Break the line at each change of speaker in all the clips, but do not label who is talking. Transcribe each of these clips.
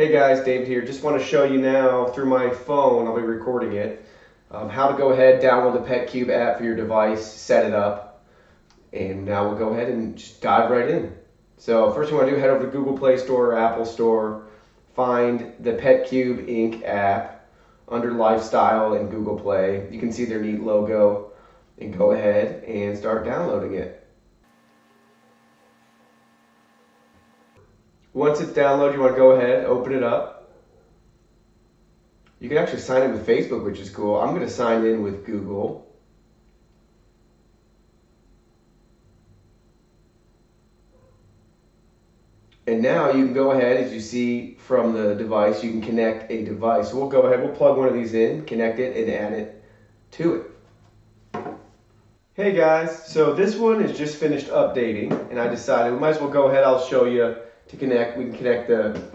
Hey guys, Dave here. Just want to show you now through my phone, I'll be recording it, how to go ahead, download the Petcube app for your device, set it up, and now we'll go ahead and just dive right in. So first thing you want to do, head over to Google Play Store or Apple Store, find the Petcube Inc. app under Lifestyle in Google Play. You can see their neat logo and go ahead and start downloading it. Once it's downloaded, you want to go ahead, open it up. You can actually sign in with Facebook, which is cool. I'm going to sign in with Google. And now you can go ahead, as you see from the device, you can connect a device. So we'll go ahead, we'll plug one of these in, connect it, and add it to it. Hey guys, so this one is just finished updating, and I decided we might as well go ahead, I'll show you to connect. We can connect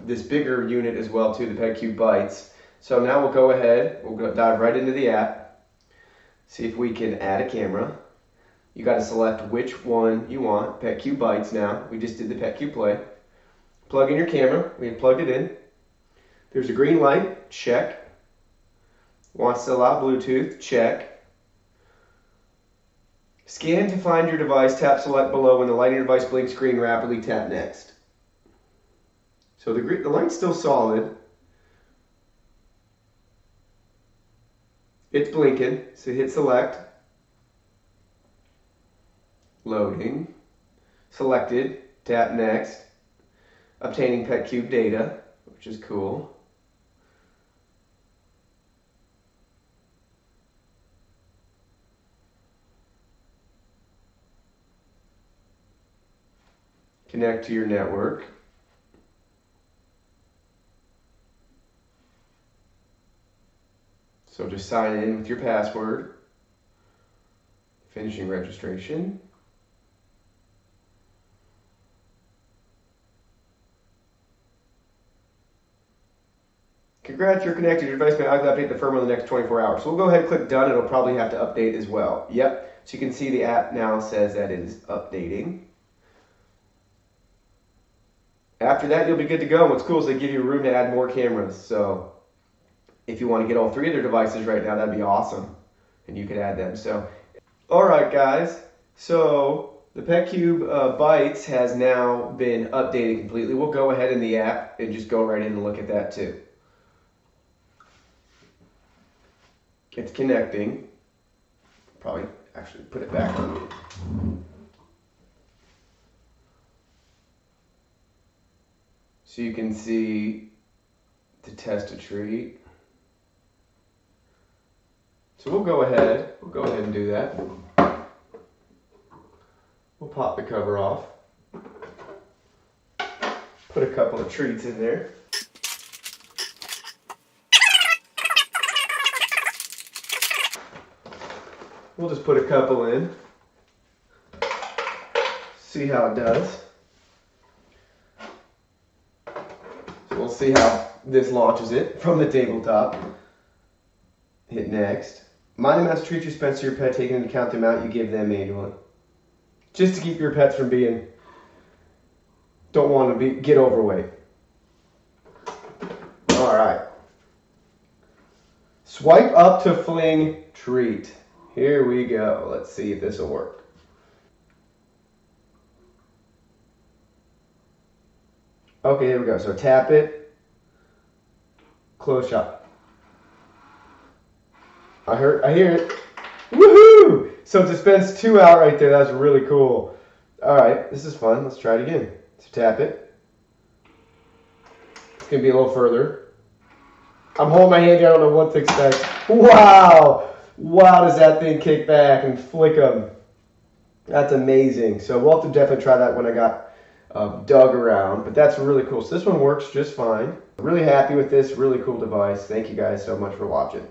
this bigger unit as well to the Petcube Bites. So now we'll go ahead, we'll dive right into the app, see if we can add a camera. You got to select which one you want. Petcube Bites now. We just did the Petcube Play. Plug in your camera. We have plugged it in. There's a green light. Check. Wants to allow Bluetooth. Check. Scan to find your device. Tap select below. When the light on your device blinks green, rapidly tap next. So the light's still solid. It's blinking, so hit select. Loading. Selected. Tap next. Obtaining Petcube data, which is cool. Connect to your network. So just sign in with your password. Finishing registration. Congrats, you're connected. Your device may automatically update the firmware in the next 24 hours. So we'll go ahead and click done. It'll probably have to update as well. Yep. So you can see the app now says that it is updating. After that, you'll be good to go. And what's cool is they give you room to add more cameras. So if you want to get all three of their devices right now, that'd be awesome. And you could add them. So, all right, guys. So the Petcube Bites has now been updated completely. We'll go ahead in the app and just go right in and look at that too. It's connecting. Probably actually put it back on. So you can see the test a treat. So we'll go ahead and do that. We'll pop the cover off. Put a couple of treats in there. We'll just put a couple in. See how it does. So we'll see how this launches it from the tabletop. Hit next. Mind the amount of treats you dispense to your pet, taking into account the amount you give them manually. Just to keep your pets from don't want to get overweight. All right. Swipe up to fling treat. Here we go. Let's see if this will work. Okay, here we go. So tap it. Close shot. I hear it. Woohoo! So dispense 2 out right there. That's really cool. All right, this is fun. Let's try it again. So tap it. It's gonna be a little further. I'm holding my hand here. I don't know what to expect. Wow! Wow, does that thing kick back and flick them. That's amazing. So we'll have to definitely try that when I got dug around. But that's really cool. So this one works just fine. Really happy with this really cool device. Thank you guys so much for watching.